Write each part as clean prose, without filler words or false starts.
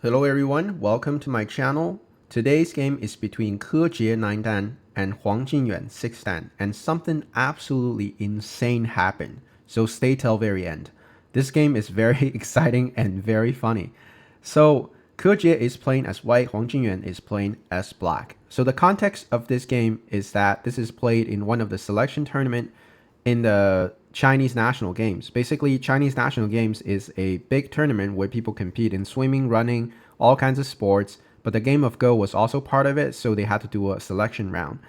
Hello everyone, welcome to my channel. Today's game is between Kejie 9 dan and Huang Jingyuan 6 dan, and something absolutely insane happened, so stay till very end. This game is very exciting and very funny. So Kejie is playing as white, Huang Jingyuan is playing as black. So the context of this game is that this is played in one of the selection tournament in the Chinese national games. Basically, Chinese national games is a big tournament where people compete in swimming, running, all kinds of sports. But the game of Go was also part of it, so they had to do a selection round.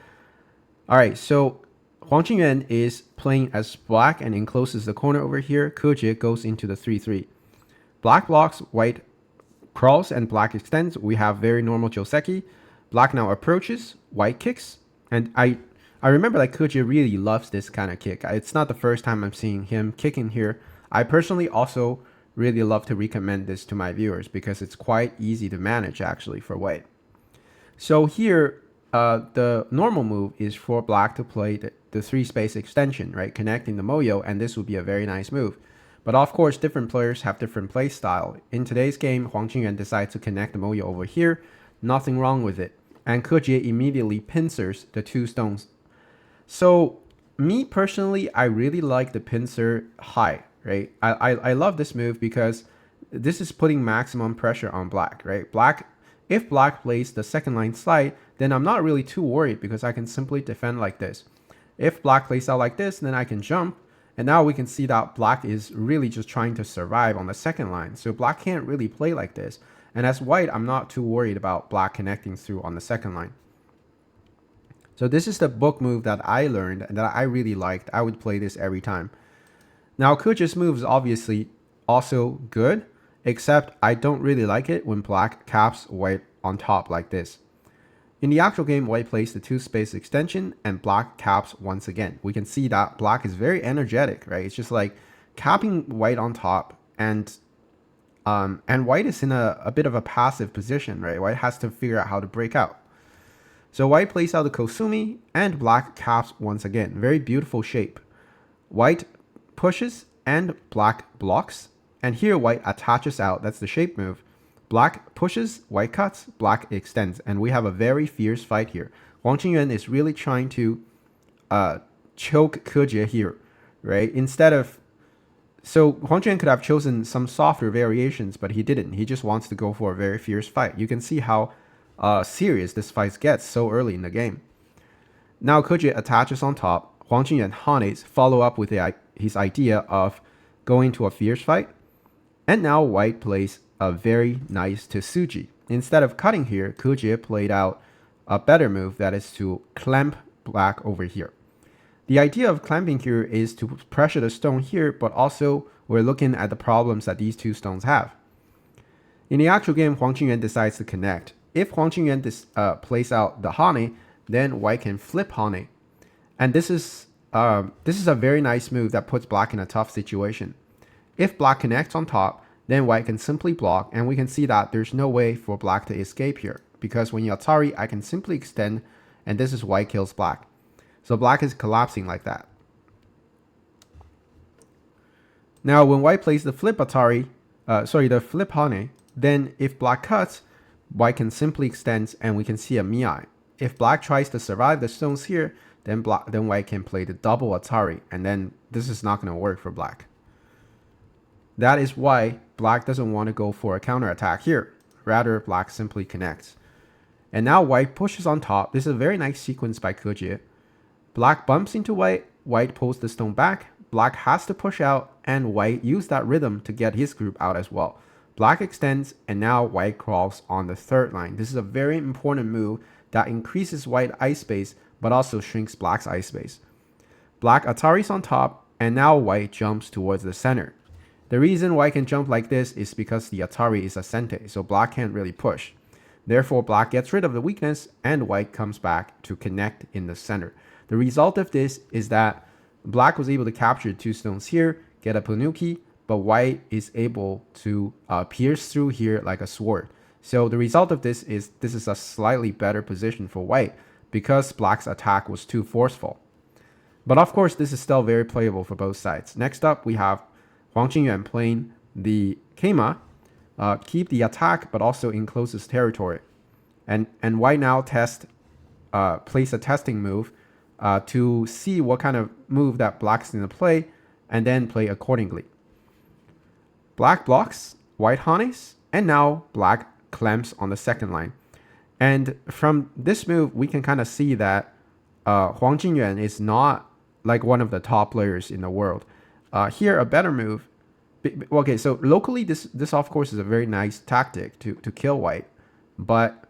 All right, so Huang Jingyuan is playing as black and encloses the corner over here. Kejie goes into the 3-3. Black blocks, white crawls, and black extends. We have very normal joseki. Black now approaches, white kicks, and I remember like Kejie really loves this kind of kick. It's not the first time I'm seeing him kicking here. I personally also really love to recommend this to my viewers because it's quite easy to manage actually for white. So here, the normal move is for black to play the 3-space extension, right? Connecting the moyo, and this would be a very nice move. But of course, different players have different play style. In today's game, Huang Jingyuan decides to connect the moyo over here. Nothing wrong with it. And Kejie immediately pincers the two stones. So me personally, I really like the pincer high, right? I love this move because this is putting maximum pressure on black, right? If black plays the second line slide, then I'm not really too worried because I can simply defend like this. If black plays out like this, then I can jump. And now we can see that black is really just trying to survive on the second line. So black can't really play like this. And as white, I'm not too worried about black connecting through on the second line. So this is the book move that I learned and that I really liked. I would play this every time. Now Kejie's move is obviously also good, except I don't really like it when black caps white on top like this. In the actual game, white plays the 2-space extension and black caps once again. We can see that black is very energetic, right? It's just like capping white on top, and white is in a bit of a passive position, right? White has to figure out how to break out. So white plays out the Kosumi and black caps once again. Very beautiful shape. White pushes and black blocks. And here white attaches out. That's the shape move. Black pushes, white cuts, black extends. And we have a very fierce fight here. Huang Jingyuan is really trying to choke Kejie here, right? So Huang Jingyuan could have chosen some softer variations, but he didn't. He just wants to go for a very fierce fight. You can see how serious this fight gets so early in the game. Now Kejie attaches on top. Huang Jingyuan Hanes follow up with his idea of going to a fierce fight. And now white plays a very nice Tsuji. Instead of cutting here, Kejie played out a better move, that is to clamp black over here. The idea of clamping here is to pressure the stone here, but also we're looking at the problems that these two stones have. In the actual game, Huang Jingyuan decides to connect. If Huang Jingyuan plays out the Hane, then white can flip Hane. And this is a very nice move that puts black in a tough situation. If black connects on top, then white can simply block, and we can see that there's no way for black to escape here, because when you Atari, I can simply extend, and this is white kills black. So black is collapsing like that. Now when white plays the flip the flip Hane, then if black cuts, white can simply extend, and we can see a Miai. If black tries to survive the stones here, then white can play the double Atari, and then this is not going to work for black. That is why black doesn't want to go for a counterattack here. Rather, black simply connects. And now white pushes on top. This is a very nice sequence by Kejie. Black bumps into white, white pulls the stone back, black has to push out, and white used that rhythm to get his group out as well. Black extends, and now white crawls on the third line. This is a very important move that increases white ice space, but also shrinks black's ice space. Black Atari's on top, and now white jumps towards the center. The reason white can jump like this is because the Atari is a sente, so black can't really push. Therefore, black gets rid of the weakness, and white comes back to connect in the center. The result of this is that black was able to capture two stones here, get a Panuki, but white is able to pierce through here like a sword. So the result of this is a slightly better position for white because black's attack was too forceful. But of course, this is still very playable for both sides. Next up, we have Huang Jingyuan playing the Keima. keep the attack, but also enclose his territory. And white now place a testing move to see what kind of move that black's going to play, and then play accordingly. Black blocks, white harness, and now black clamps on the second line. And from this move, we can kind of see that Huang Jingyuan is not like one of the top players in the world. Here, a better move. Okay, so locally, this of course is a very nice tactic to kill white, but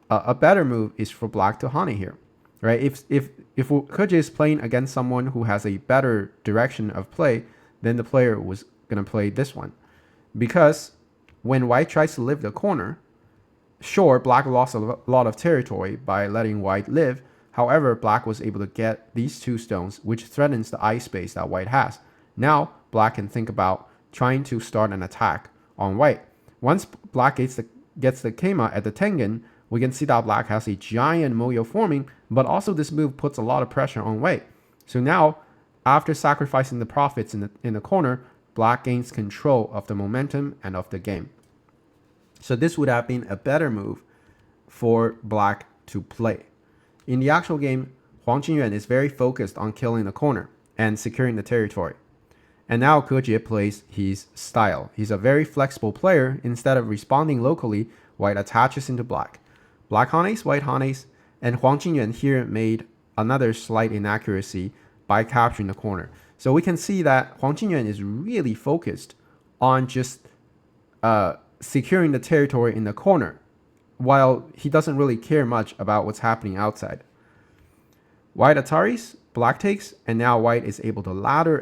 a better move is for black to honey here, right? If Kejie is playing against someone who has a better direction of play, then the player was gonna play this one, because when white tries to live the corner, sure, black lost a lot of territory by letting white live. However, black was able to get these two stones, which threatens the ice space that white has. Now, black can think about trying to start an attack on white. Once black gets the Kejie at the Tengen, we can see that black has a giant moyo forming, but also this move puts a lot of pressure on white. So now, after sacrificing the profits in the corner, black gains control of the momentum and of the game. So this would have been a better move for black to play. In the actual game, Huang Jingyuan is very focused on killing the corner and securing the territory. And now Kejie plays his style. He's a very flexible player. Instead of responding locally, white attaches into black. Black harness, white harness, and Huang Jingyuan here made another slight inaccuracy by capturing the corner. So we can see that Huang Jingyuan is really focused on just securing the territory in the corner, while he doesn't really care much about what's happening outside. White Ataris, black takes, and now white is able to ladder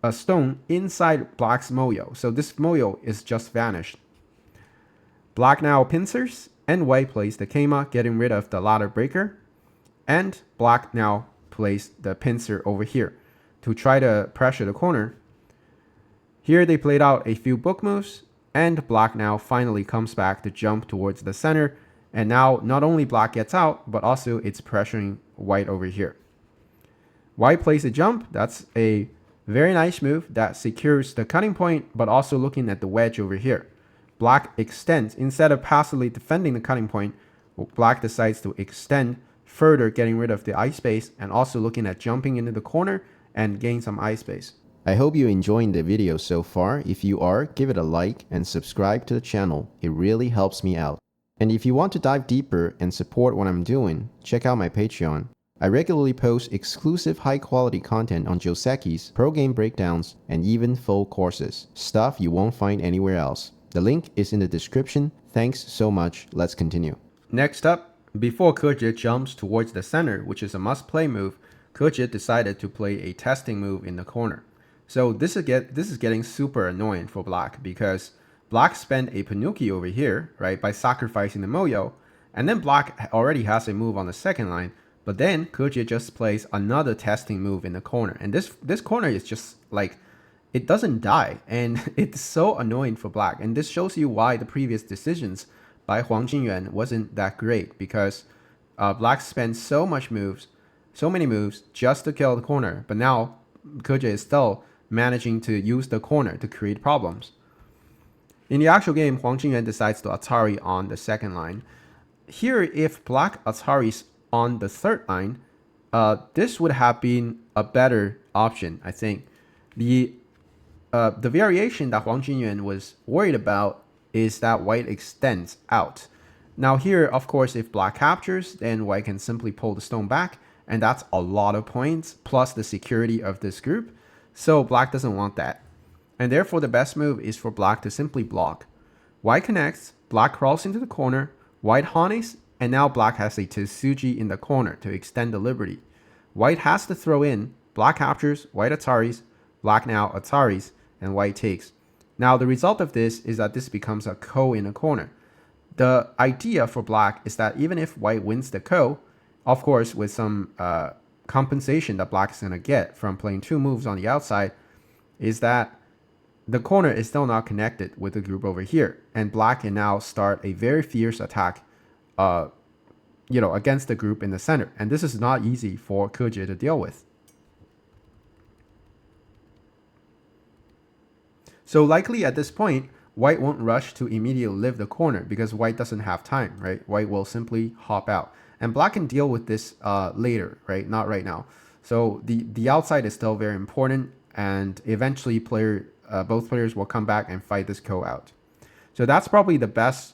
a stone inside black's moyo. So this moyo is just vanished. Black now pincers, and white plays the Kejie, getting rid of the ladder breaker. And black now plays the pincer over here to try to pressure the corner. Here they played out a few book moves, and black now finally comes back to jump towards the center. And now not only black gets out, but also it's pressuring white over here. White plays a jump. That's a very nice move that secures the cutting point, but also looking at the wedge over here. Black extends. Instead of passively defending the cutting point, black decides to extend further, getting rid of the ice space, and also looking at jumping into the corner and gain some ice space. I hope you're enjoying the video so far. If you are, give it a like and subscribe to the channel. It really helps me out. And if you want to dive deeper and support what I'm doing, check out my Patreon. I regularly post exclusive high-quality content on josekis, pro game breakdowns, and even full courses. Stuff you won't find anywhere else. The link is in the description. Thanks so much. Let's continue. Next up, before Kejie jumps towards the center, which is a must-play move, Kejie decided to play a testing move in the corner. So this is getting super annoying for black, because black spent a Panuki over here, right, by sacrificing the moyo, and then black already has a move on the second line, but then Kejie just plays another testing move in the corner, and this corner is just like, it doesn't die, and it's so annoying for black. And this shows you why the previous decisions by Huang Jingyuan wasn't that great, because black spent so many moves just to kill the corner, but now Kejie is still managing to use the corner to create problems. In the actual game, Huang Jingyuan decides to Atari on the second line. Here, if black Ataris on the third line, this would have been a better option, I think. The variation that Huang Jingyuan was worried about is that white extends out. Now here, of course, if black captures, then white can simply pull the stone back, and that's a lot of points, plus the security of this group. So black doesn't want that. And therefore, the best move is for black to simply block. White connects, black crawls into the corner, white harness, and now black has a Tsuji in the corner to extend the liberty. White has to throw in, black captures, white Ataris, black now Ataris, and white takes. Now the result of this is that this becomes a ko in a corner. The idea for black is that even if white wins the ko, of course with some compensation that black is going to get from playing two moves on the outside, is that the corner is still not connected with the group over here, and black can now start a very fierce attack against the group in the center, and this is not easy for Kejie to deal with. So likely at this point, white won't rush to immediately leave the corner because white doesn't have time, right? White will simply hop out. And black can deal with this later, right? Not right now. So the outside is still very important, and eventually both players will come back and fight this ko out. So that's probably the best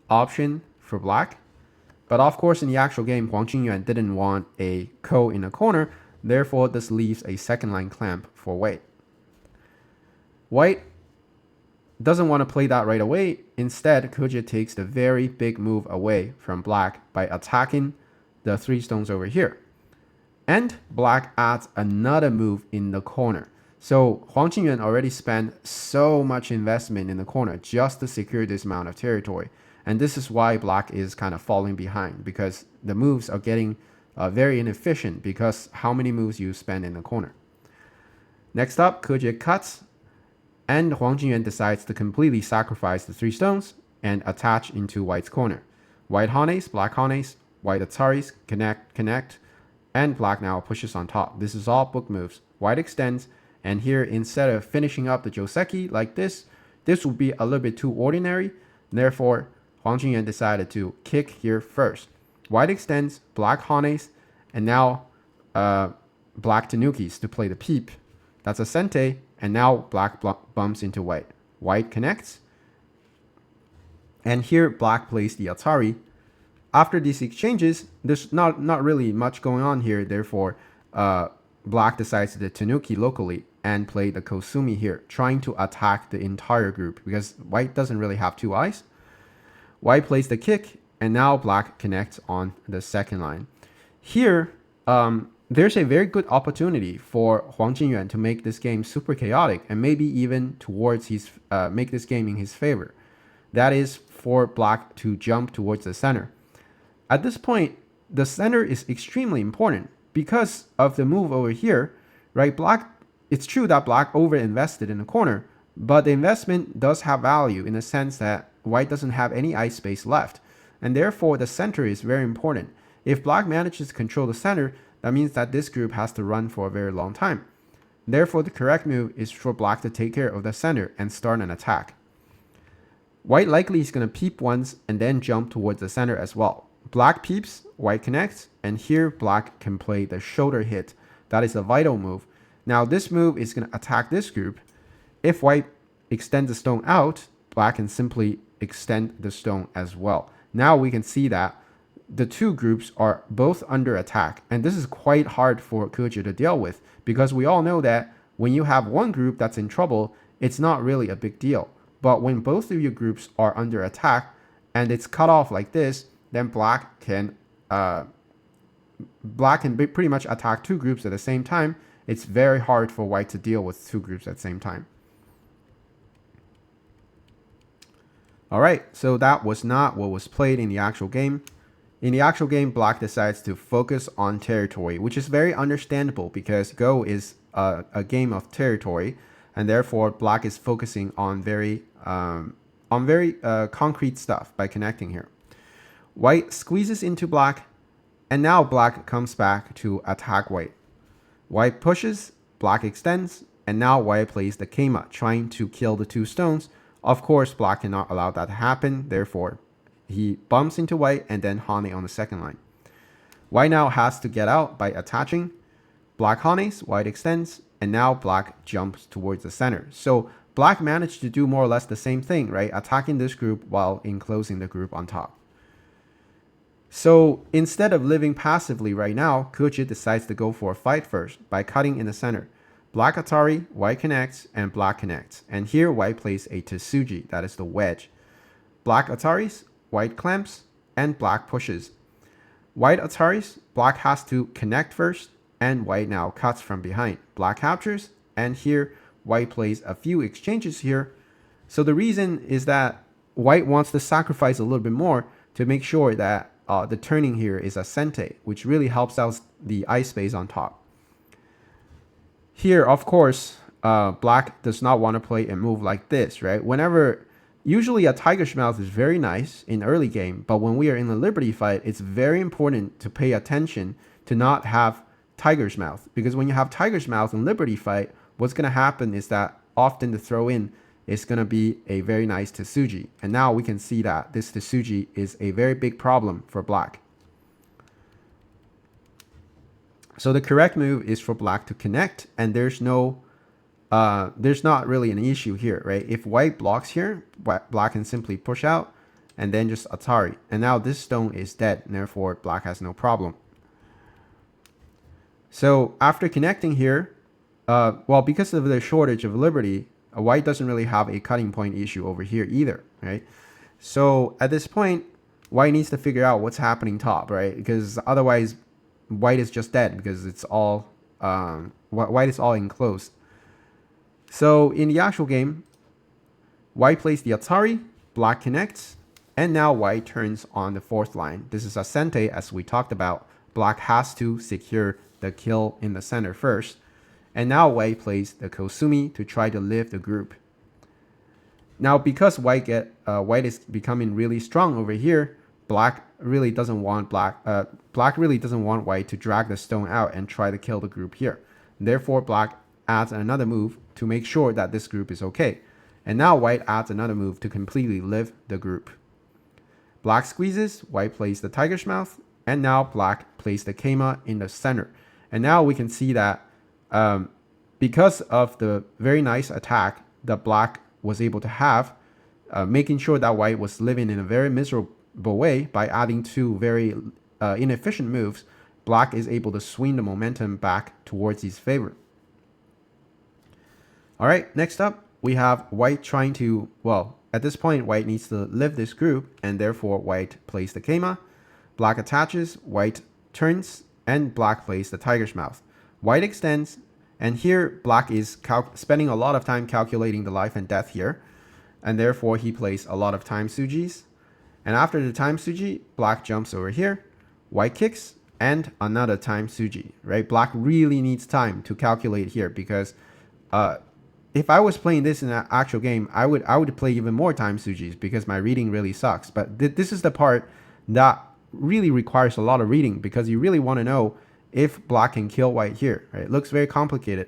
option for black. But of course, in the actual game, Huang Jingyuan didn't want a ko in the corner. Therefore, this leaves a second line clamp for white. White doesn't want to play that right away. Instead, Kejie takes the very big move away from black by attacking the 3 stones over here. And black adds another move in the corner. So Huang Jingyuan already spent so much investment in the corner just to secure this amount of territory. And this is why black is kind of falling behind, because the moves are getting very inefficient because how many moves you spend in the corner. Next up, Kejie cuts, and Huang Jingyuan decides to completely sacrifice the 3 stones and attach into white's corner. White Hanes, black Hanes, white Ataris connect, and black now pushes on top. This is all book moves. White extends, and here instead of finishing up the joseki like this would be a little bit too ordinary. Therefore, Huang Jingyuan decided to kick here first. White extends, black Hanes, and now black Tanukis to play the peep. That's a sente, and now black bumps into white. White connects, and here black plays the Atari. After these exchanges, there's not really much going on here. Therefore, black decides to Tanuki locally and play the Kosumi here, trying to attack the entire group because white doesn't really have 2 eyes. White plays the kick, and now black connects on the second line. Here, there's a very good opportunity for Huang Jingyuan to make this game super chaotic and maybe even towards make this game in his favor. That is for black to jump towards the center. At this point, the center is extremely important because of the move over here, right? It's true that black over-invested in the corner, but the investment does have value in the sense that white doesn't have any ice space left, and therefore the center is very important. If black manages to control the center, that means that this group has to run for a very long time. Therefore, the correct move is for black to take care of the center and start an attack. White likely is going to peep once and then jump towards the center as well. Black peeps, white connects, and here black can play the shoulder hit. That is a vital move. Now this move is going to attack this group. If white extends the stone out, black can simply extend the stone as well. Now we can see that the 2 groups are both under attack, and this is quite hard for Kejie to deal with because we all know that when you have one group that's in trouble, it's not really a big deal. But when both of your groups are under attack and it's cut off like this, then black can pretty much attack 2 groups at the same time. It's very hard for white to deal with 2 groups at the same time. All right, so that was not what was played in the actual game. In the actual game, black decides to focus on territory, which is very understandable because Go is a game of territory, and therefore black is focusing on very concrete stuff by connecting here. White squeezes into black, and now black comes back to attack white. White pushes, black extends, and now white plays the Keima, trying to kill the 2 stones. Of course, black cannot allow that to happen, therefore he bumps into white and then Hane on the second line. White now has to get out by attaching. Black Hanes, white extends, and now black jumps towards the center. So black managed to do more or less the same thing, right? Attacking this group while enclosing the group on top. So instead of living passively right now, Kejie decides to go for a fight first by cutting in the center. Black Atari, white connects, and black connects. And here white plays a Tsuji, that is the wedge. Black Ataris, white clamps, and black pushes. White Ataris, black has to connect first, and white now cuts from behind. Black captures, and here white plays a few exchanges here. So the reason is that white wants to sacrifice a little bit more to make sure that the turning here is a sente, which really helps out the ice space on top. Here, of course, black does not want to play a move like this, right? Usually a tiger's mouth is very nice in early game, but when we are in the Liberty fight, it's very important to pay attention to not have tiger's mouth, because when you have tiger's mouth in Liberty fight, what's going to happen is that often the throw in is going to be a very nice Tsuji. And now we can see that this Tsuji is a very big problem for black. So the correct move is for black to connect, and there's not really an issue here, right? If white blocks here, black can simply push out and then just Atari. And now this stone is dead, and therefore black has no problem. So after connecting here, well, because of the shortage of liberty, white doesn't really have a cutting point issue over here either, right? So at this point, white needs to figure out what's happening top, right? Because otherwise, white is just dead because it's all white is all enclosed. So in the actual game, white plays the Atari, black connects, and now white turns on the fourth line. This is a sente, as we talked about. Black has to secure the kill in the center first. And now white plays the Kosumi to try to live the group. Now because white is becoming really strong over here, black really doesn't want white to drag the stone out and try to kill the group here. Therefore, black adds another move to make sure that this group is okay. And now white adds another move to completely live the group. Black squeezes, white plays the tiger's mouth, and now black plays the Kema in the center. And now we can see that because of the very nice attack that black was able to have, making sure that white was living in a very miserable way by adding two very inefficient moves, black is able to swing the momentum back towards his favor. All right, next up, we have white trying to, well, at this point, white needs to live this group, and therefore white plays the Kema. Black attaches, white turns, and black plays the tiger's mouth. White extends, and here black is spending a lot of time calculating the life and death here, and therefore he plays a lot of time Tsujis. And after the time Tsuji, black jumps over here, white kicks, and another time Tsuji, right? Black really needs time to calculate here because if I was playing this in an actual game, I would play even more time Tsujis because my reading really sucks. But this is the part that really requires a lot of reading because you really want to know if black can kill white here, right? It looks very complicated.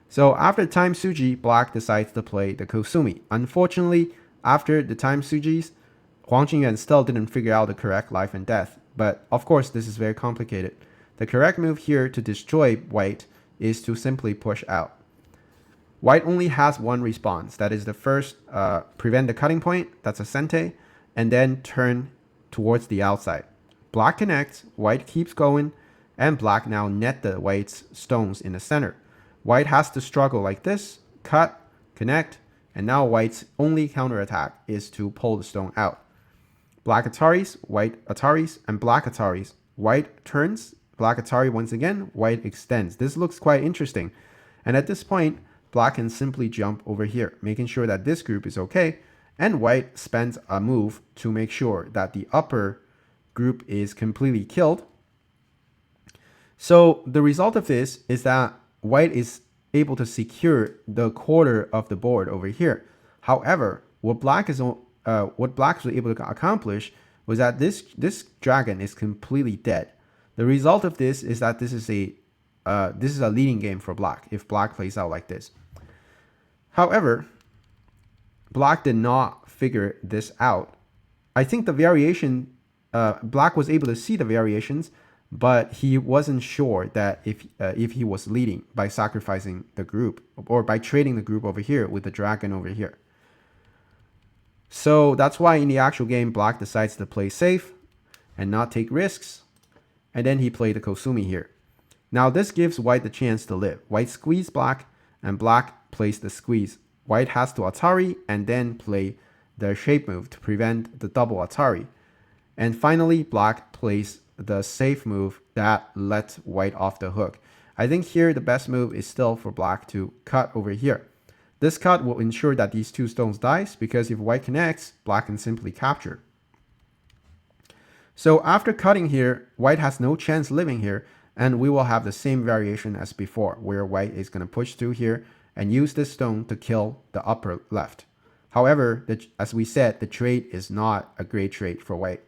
So after time Tsuji, black decides to play the Kosumi. Unfortunately, after the time Tsujis, Huang Jingyuan still didn't figure out the correct life and death. But of course, this is very complicated. The correct move here to destroy white is to simply push out. White only has one response. That is the first, prevent the cutting point. That's a sente. And then turn towards the outside. Black connects. White keeps going. And black now net the white's stones in the center. White has to struggle like this. Cut, connect. And now white's only counterattack is to pull the stone out. Black Ataris, white Ataris, and black Ataris. White turns, black Atari once again, white extends. This looks quite interesting. And at this point, black can simply jump over here, making sure that this group is okay. And white spends a move to make sure that the upper group is completely killed. So the result of this is that white is able to secure the quarter of the board over here. However, what black was able to accomplish was that this dragon is completely dead. The result of this is that this is a leading game for black if black plays out like this. However, black did not figure this out. I think the variation, black was able to see the variations, but he wasn't sure that if he was leading by sacrificing the group or by trading the group over here with the dragon over here. So that's why in the actual game, black decides to play safe and not take risks. And then he played the Kosumi here. Now this gives white the chance to live. White squeeze black and black plays the squeeze. White has to Atari and then play the shape move to prevent the double Atari. And finally, black plays the safe move that lets white off the hook. I think here the best move is still for black to cut over here. This cut will ensure that these two stones dies because if white connects, black can simply capture. So after cutting here, white has no chance living here, and we will have the same variation as before, where white is going to push through here and use this stone to kill the upper left. However, as we said, the trade is not a great trade for white.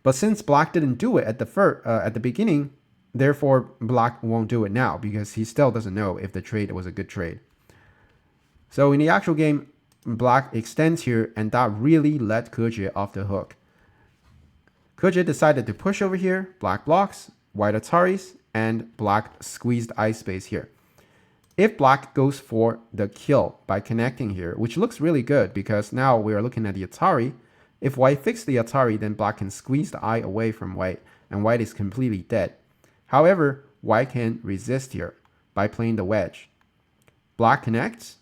But since black didn't do it at the beginning, therefore black won't do it now because he still doesn't know if the trade was a good trade. So in the actual game, black extends here, and that really let Kejie off the hook. Kejie decided to push over here, black blocks, white Ataris, and black squeezed ice space here. If black goes for the kill by connecting here, which looks really good because now we are looking at the Atari. If white fixes the Atari, then black can squeeze the eye away from white, and white is completely dead. However, white can resist here by playing the wedge. Black connects,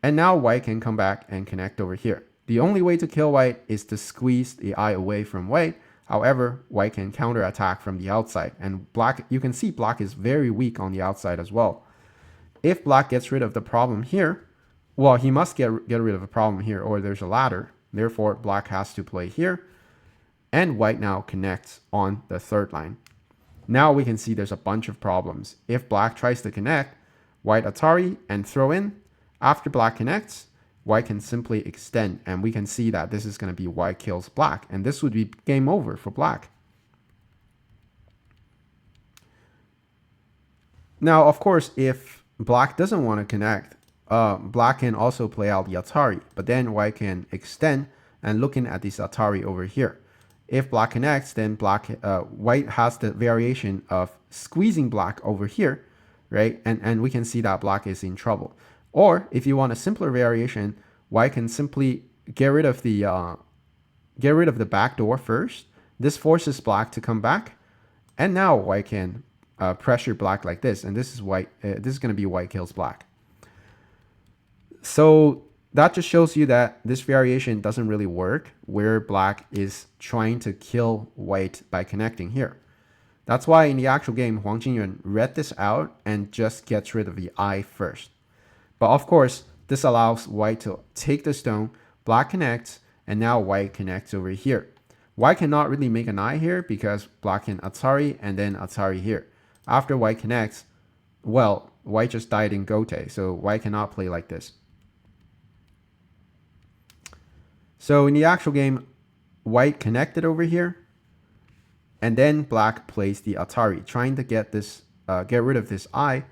and now white can come back and connect over here. The only way to kill white is to squeeze the eye away from white. However, white can counterattack from the outside, and black, you can see black is very weak on the outside as well. If black gets rid of the problem here, well, he must get rid of a problem here, or there's a ladder. Therefore, black has to play here, and white now connects on the third line. Now we can see there's a bunch of problems. If black tries to connect, white Atari and throw in. After black connects, white can simply extend, and we can see that this is going to be white kills black, and this would be game over for black. Now, of course, if black doesn't want to connect, black can also play out the Atari, but then white can extend and looking at this Atari over here. If black connects, then white has the variation of squeezing black over here, right? And we can see that black is in trouble. Or if you want a simpler variation, white can simply get rid of the back door first. This forces black to come back, and now white can pressure black like this, and this is white. This is going to be white kills black. So that just shows you that this variation doesn't really work, where black is trying to kill white by connecting here. That's why in the actual game, Huang Jingyuan read this out and just gets rid of the eye first. But of course, this allows white to take the stone, black connects, and now white connects over here. White cannot really make an eye here because black can Atari and then Atari here. After white connects, well, white just died in Gote, so white cannot play like this. So in the actual game, white connected over here, and then black plays the Atari, trying to get rid of this eye,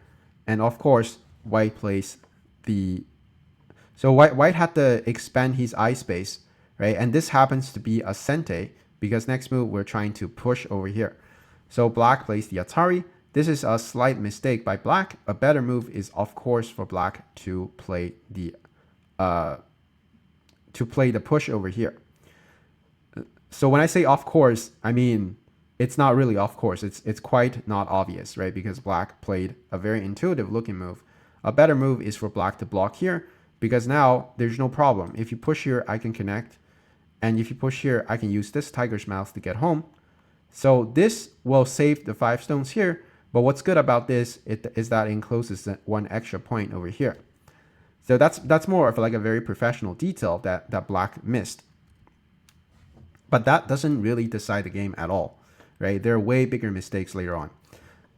and of course, white plays so white had to expand his eye space, right? And this happens to be a Sente because next move we're trying to push over here. So black plays the Atari. This is a slight mistake by black. A better move is of course for black to play the push over here. So when I say of course, I mean it's not really of course. It's quite not obvious, right? Because black played a very intuitive looking move. A better move is for black to block here because now there's no problem. If you push here, I can connect. And if you push here, I can use this tiger's mouth to get home. So this will save the 5 stones here. But what's good about this is that it encloses 1 extra point over here. So that's more of like a very professional detail that black missed. But that doesn't really decide the game at all, right? There are way bigger mistakes later on.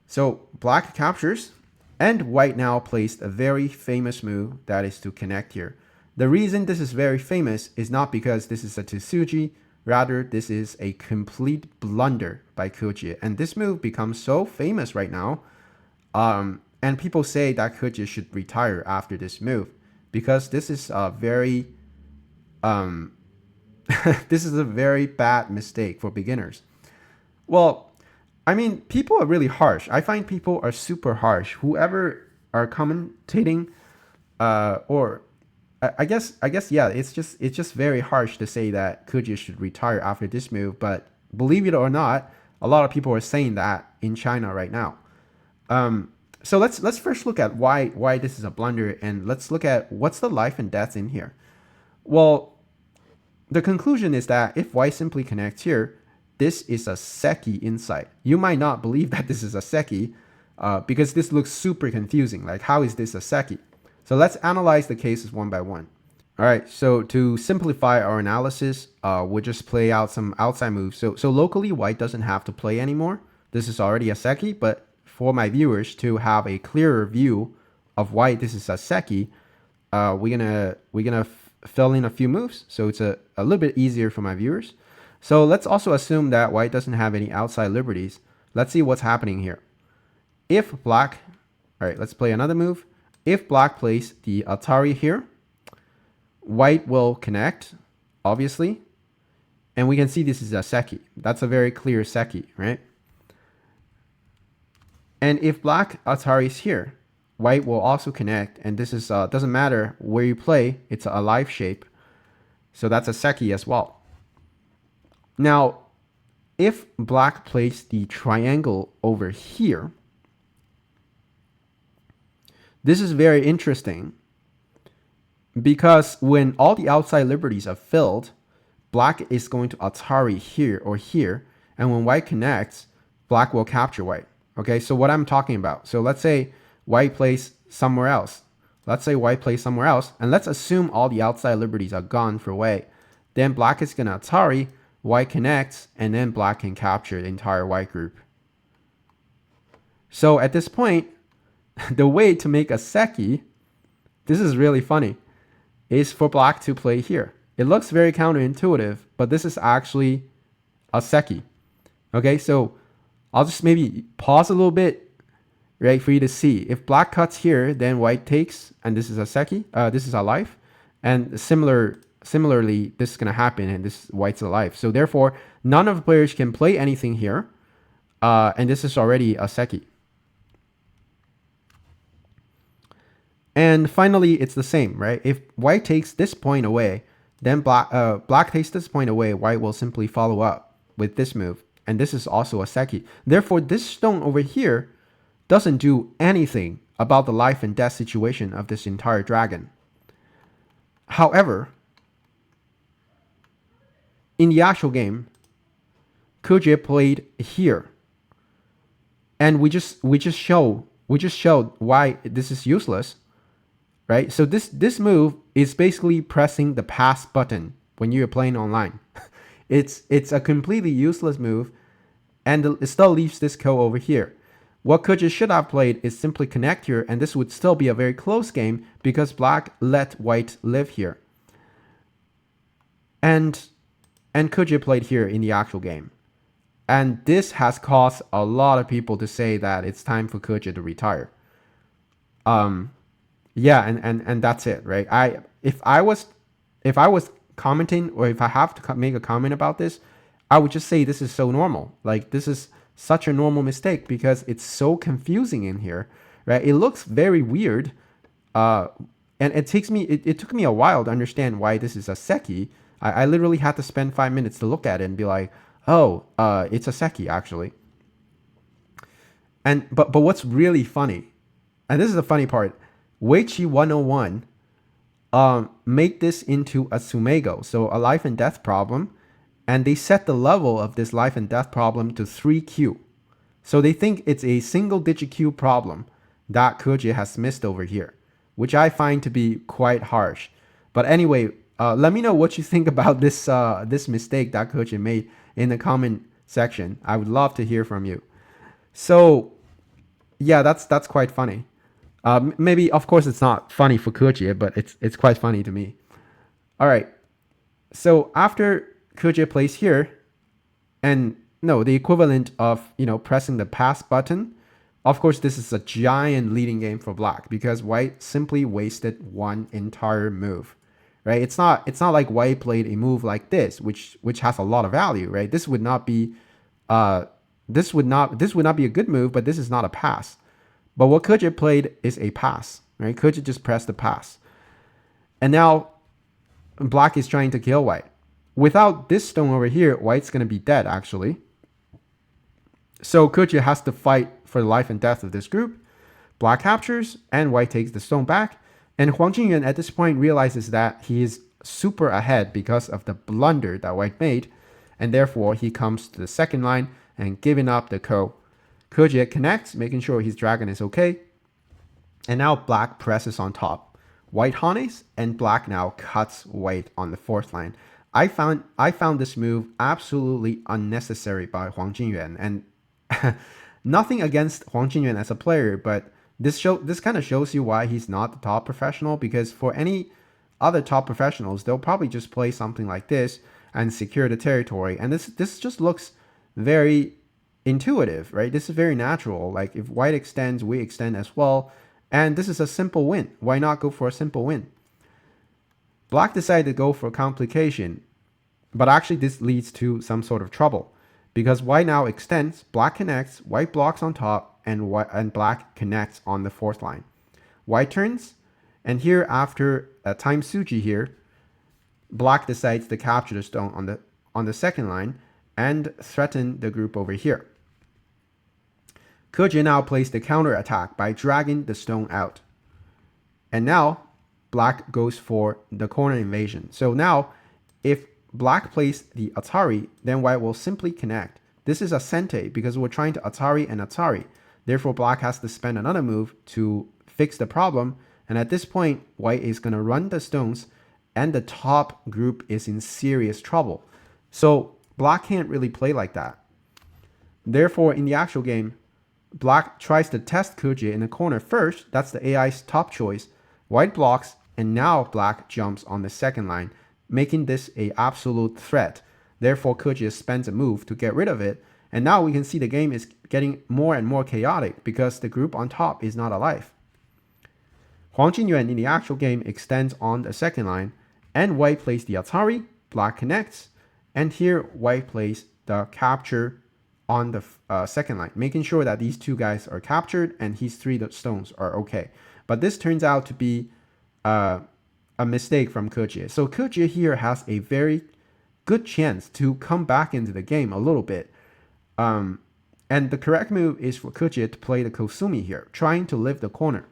So black captures. And white now placed a very famous move that is to connect here. The reason this is very famous is not because this is a Tsuji, rather this is a complete blunder by Kejie. And this move becomes so famous right now. And people say that Kejie should retire after this move because this is a very this is a very bad mistake for beginners. Well, I mean, people are really harsh. I find people are super harsh. Whoever are commentating, or I guess, yeah, it's just very harsh to say that Kejie should retire after this move. But believe it or not, a lot of people are saying that in China right now. So let's first look at why this is a blunder, and let's look at what's the life and death in here. Well, the conclusion is that if white simply connects here, this is a seki inside. You might not believe that this is a seki because this looks super confusing. Like, how is this a seki? So let's analyze the cases one by one. All right, so to simplify our analysis, we'll just play out some outside moves. So locally, white doesn't have to play anymore. This is already a seki, but for my viewers to have a clearer view of why this is a seki, we're gonna fill in a few moves. So it's a little bit easier for my viewers. So let's also assume that white doesn't have any outside liberties. Let's see what's happening here. If black, all right, let's play another move. if black plays the Atari here, white will connect, obviously. And we can see this is a seki. That's a very clear seki, right? And if black Atari is here, white will also connect. And this is doesn't matter where you play, it's a live shape. So that's a seki as well. Now, if black plays the triangle over here, this is very interesting because when all the outside liberties are filled, black is going to Atari here or here. And when white connects, black will capture white. Okay, so what I'm talking about. So let's say white plays somewhere else. Let's say white plays somewhere else. And let's assume all the outside liberties are gone for white. Then black is going to Atari, white connects, and then black can capture the entire white group. So at this point, the way to make a seki, this is really funny, is for black to play here. It looks very counterintuitive, but this is actually a seki. Okay, so I'll just maybe pause a little bit, right, for you to see. If black cuts here, then white takes, and this is a seki. This is a life, and similarly, this is gonna happen, and this white's alive. So therefore, none of the players can play anything here, and this is already a seki. And finally, it's the same, right? If white takes this point away, then black takes this point away, white will simply follow up with this move. And this is also a seki. Therefore, this stone over here doesn't do anything about the life and death situation of this entire dragon. However, in the actual game, Kejie played here. And we just showed why this is useless. Right? So this move is basically pressing the pass button when you're playing online. It's a completely useless move, and it still leaves this ko over here. What Kejie should have played is simply connect here, and this would still be a very close game because black let white live here. And Kejie played here in the actual game. And this has caused a lot of people to say that it's time for Kejie to retire. Yeah, and that's it, right? If I was commenting, or if I have to make a comment about this, I would just say this is so normal. Like, this is such a normal mistake because it's so confusing in here, right? It looks very weird, and it took me a while to understand why this is a seki. I literally had to spend 5 minutes to look at it and be like, oh, it's a seki actually. And but what's really funny, and this is the funny part, Weiqi 101 made this into a sumego, so a life and death problem, and they set the level of this life and death problem to 3Q. So they think it's a single digit Q problem that Kejie has missed over here, which I find to be quite harsh. But anyway, let me know what you think about this mistake that Kejie made in the comment section. I would love to hear from you. So yeah, that's quite funny. Maybe, of course, it's not funny for Kejie, but it's quite funny to me. All right. So after Kejie plays here, and no, the equivalent of, pressing the pass button, of course, this is a giant leading game for black because white simply wasted one entire move, right? It's not like white played a move like this, which has a lot of value, right? This would not be a good move, but this is not a pass. But what Kejie played is a pass, right? Kejie just pressed the pass. And now black is trying to kill white. Without this stone over here, white's going to be dead, actually. So Kejie has to fight for the life and death of this group. Black captures, and white takes the stone back. And Huang Jingyuan at this point realizes that he is super ahead because of the blunder that white made. And therefore, he comes to the second line and giving up the ko. Kejie connects, making sure his dragon is okay. And now black presses on top. White honeys, and black now cuts white on the fourth line. I found this move absolutely unnecessary by Huang Jingyuan. And nothing against Huang Jingyuan as a player, but this kind of shows you why he's not the top professional, because for any other top professionals, they'll probably just play something like this and secure the territory. And this just looks very intuitive, right? This is very natural. Like, if white extends, we extend as well. And this is a simple win. Why not go for a simple win? Black decided to go for complication, but actually this leads to some sort of trouble because white now extends, black connects, white blocks on top, and black connects on the fourth line. White turns, and here after a time Suji here, black decides to capture the stone on the second line and threaten the group over here. Kejie now plays the counter attack by dragging the stone out. And now black goes for the corner invasion. So now if black plays the Atari, then white will simply connect. This is a sente because we're trying to Atari and Atari. Therefore, black has to spend another move to fix the problem. And at this point, white is going to run the stones and the top group is in serious trouble. So black can't really play like that. Therefore, in the actual game, black tries to test Kejie in the corner first. That's the AI's top choice. White blocks, and now black jumps on the second line, making this an absolute threat. Therefore, Kejie spends a move to get rid of it. And now we can see the game is getting more and more chaotic because the group on top is not alive. Huang Jingyuan in the actual game extends on the second line, and white plays the Atari, black connects, and here white plays the capture on the second line, making sure that these two guys are captured and his three stones are okay. But this turns out to be a mistake from Kejie. So Kejie here has a very good chance to come back into the game a little bit. And the correct move is for Kejie to play the Kosumi here, trying to live the corner.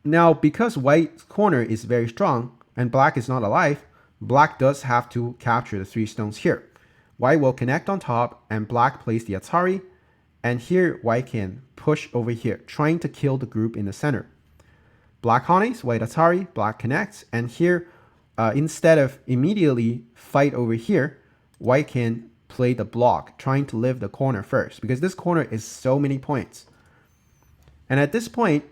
Now, because white's corner is very strong and black is not alive, black does have to capture the three stones here. White will connect on top and black plays the Atari, and here white can push over here, trying to kill the group in the center. Black honeys, white Atari, black connects, and here instead of immediately fight over here, white can play the block, trying to live the corner first, because this corner is so many points. And at this point,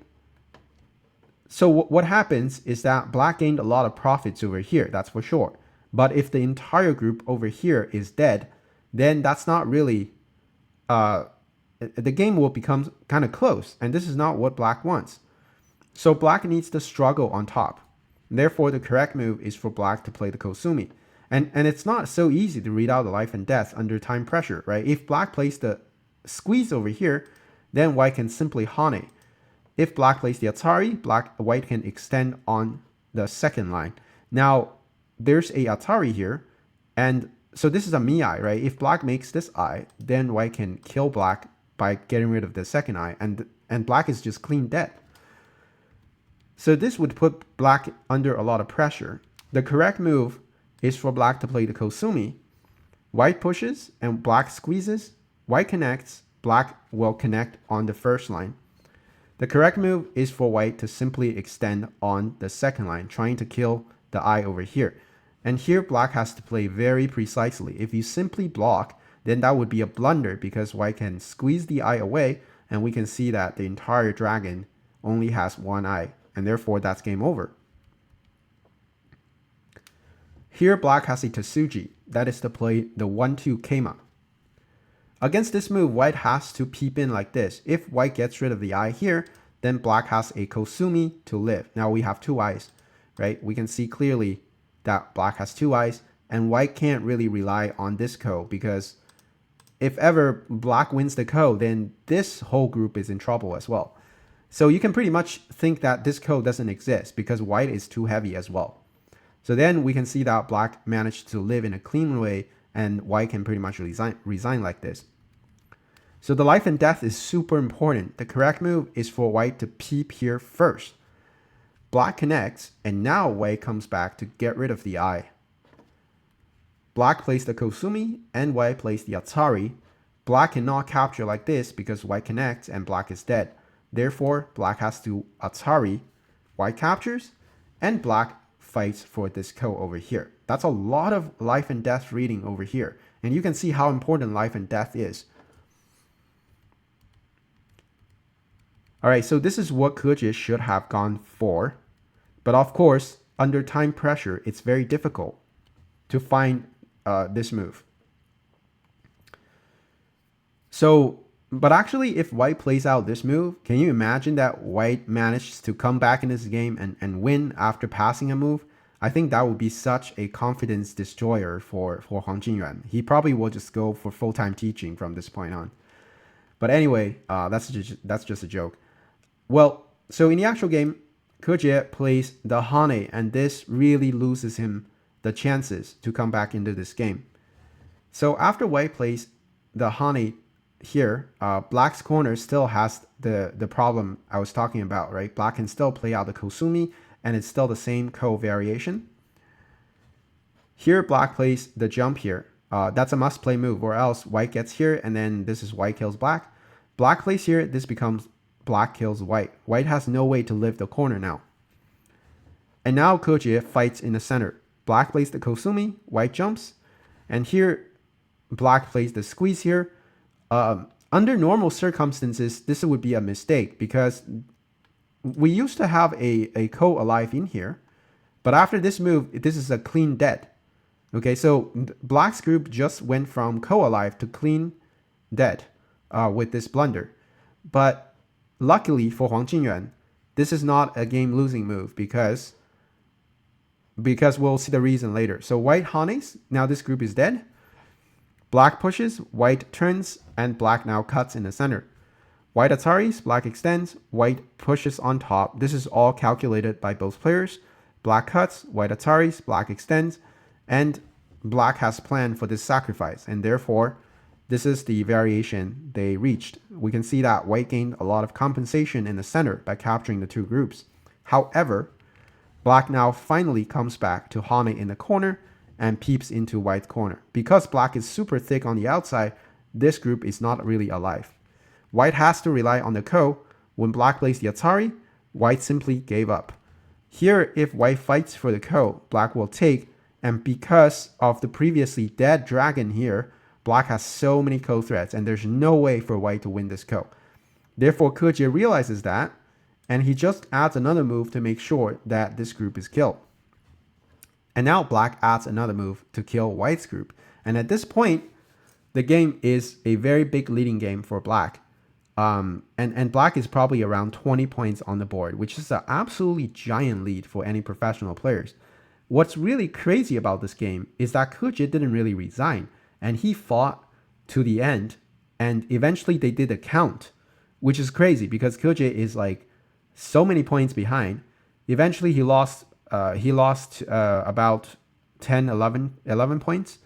so what happens is that black gained a lot of profits over here, that's for sure. But if the entire group over here is dead, then that's not really, the game will become kind of close. And this is not what black wants. So black needs to struggle on top. Therefore, the correct move is for black to play the Kosumi. And it's not so easy to read out the life and death under time pressure, right? If black plays the squeeze over here, then white can simply hane. If black plays the Atari, white can extend on the second line. Now, there's a Atari here, and so this is a mi-eye, right? If black makes this eye, then white can kill black by getting rid of the second eye, and black is just clean dead. So this would put black under a lot of pressure. The correct move is for black to play the Kosumi. White pushes and black squeezes. White connects, black will connect on the first line. The correct move is for white to simply extend on the second line, trying to kill the eye over here. And here black has to play very precisely. If you simply block, then that would be a blunder because white can squeeze the eye away, and we can see that the entire dragon only has one eye, and therefore that's game over. Here black has a Tsuji, that is to play the 1-2 Keima. Against this move, white has to peep in like this. If white gets rid of the eye here, then black has a Kosumi to live. Now we have two eyes, right? We can see clearly that black has two eyes, and white can't really rely on this ko, because if ever black wins the ko, then this whole group is in trouble as well. So you can pretty much think that this ko doesn't exist because white is too heavy as well. So then we can see that black managed to live in a clean way, and white can pretty much resign like this. So the life and death is super important. The correct move is for white to peep here first. Black connects, and now white comes back to get rid of the eye. Black plays the Kosumi, and white plays the Atari. Black cannot capture like this because white connects and black is dead. Therefore, black has to Atari. White captures, and black fights for this ko over here. That's a lot of life and death reading over here. And you can see how important life and death is. Alright, so this is what Kejie should have gone for. But of course, under time pressure, it's very difficult to find this move. So But actually, if White plays out this move, can you imagine that White manages to come back in this game and win after passing a move? I think that would be such a confidence destroyer for Huang Jingyuan. He probably will just go for full-time teaching from this point on. But anyway, that's just a joke. Well, so in the actual game, Kejie plays the Hane, and this really loses him the chances to come back into this game. So after White plays the Hane here, Black's corner still has the problem I was talking about, right? Black can still play out the Kosumi, and it's still the same Ko variation. Here, Black plays the jump here. That's a must-play move, or else White gets here, and then this is White kills Black. Black plays here, this becomes Black kills White. White has no way to live the corner now. And now Kejie fights in the center. Black plays the Kosumi, White jumps, and here Black plays the squeeze here. Under normal circumstances, this would be a mistake because we used to have a Ko alive in here, but after this move, this is a clean dead. Okay, so Black's group just went from Ko alive to clean dead with this blunder. But luckily for Huang Jingyuan, this is not a game-losing move because we'll see the reason later. So White Hanes, now this group is dead. Black pushes, White turns, and Black now cuts in the center. White Ataris, Black extends, White pushes on top. This is all calculated by both players. Black cuts, White Ataris, Black extends, and Black has planned for this sacrifice, and therefore, this is the variation they reached. We can see that White gained a lot of compensation in the center by capturing the two groups. However, Black now finally comes back to Hane in the corner and peeps into White's corner. Because Black is super thick on the outside, this group is not really alive. White has to rely on the Ko. When Black plays the Atari, White simply gave up. Here, if White fights for the Ko, Black will take, and because of the previously dead dragon here, Black has so many Ko threats, and there's no way for White to win this Ko. Therefore, Kejie realizes that, and he just adds another move to make sure that this group is killed. And now Black adds another move to kill White's group. And at this point, the game is a very big leading game for Black. And Black is probably around 20 points on the board, which is an absolutely giant lead for any professional players. What's really crazy about this game is that Kejie didn't really resign, and he fought to the end, and eventually they did a count, which is crazy because Kejie is like so many points behind. Eventually he lost about 10, 11 points,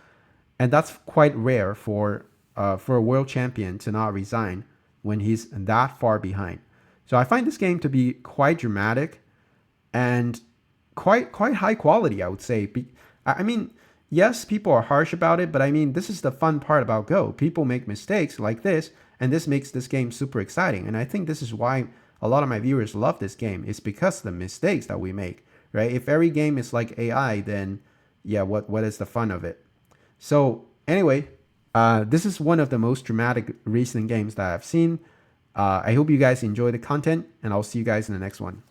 and that's quite rare for a world champion to not resign when he's that far behind. So I find this game to be quite dramatic and quite high quality, I would say. I mean, yes, people are harsh about it, but I mean, this is the fun part about Go. People make mistakes like this, and this makes this game super exciting. And I think this is why a lot of my viewers love this game. It's because of the mistakes that we make, right? If every game is like AI, then yeah, what is the fun of it? So anyway, this is one of the most dramatic recent games that I've seen. I hope you guys enjoy the content, and I'll see you guys in the next one.